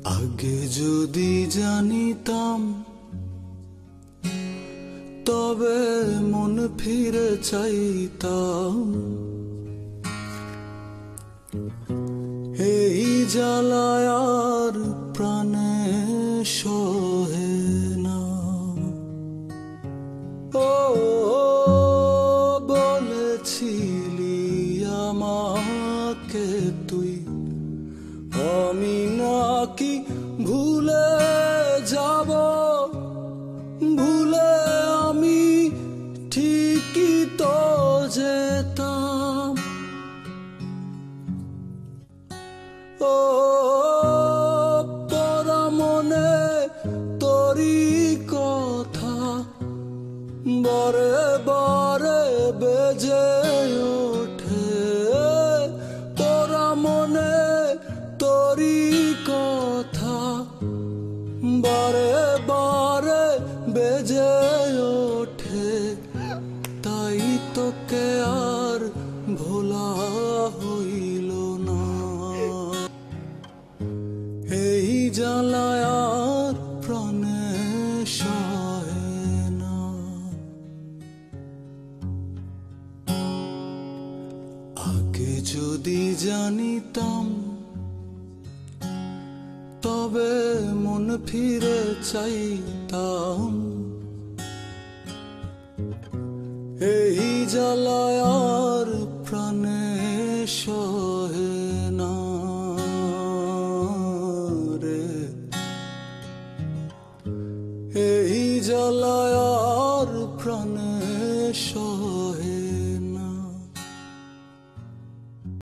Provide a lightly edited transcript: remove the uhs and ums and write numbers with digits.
আগে যদি জানিতাম তবে মন ফিরে চাইতাম। এই জ্বালায় আর প্রাণে সহে না। ও বলেছিলি আমাকে তুই, আমি নাকি ভুলে যাব? ভুলে আমি ঠিকই তো যেতাম। ও পরা মনে তোরি কথা বারে বারে বেজে ওঠে। পরা মনে তোরি কথা বারে বারে বেজে ওঠে। তাই তোকে আর ভোলা হইল না। এই জ্বালায় আর প্রাণে সহে না। আগে যদি জানিতাম তবে মন ফিরে চাইতাম। এই জ্বালায় আর প্রাণে সহে না।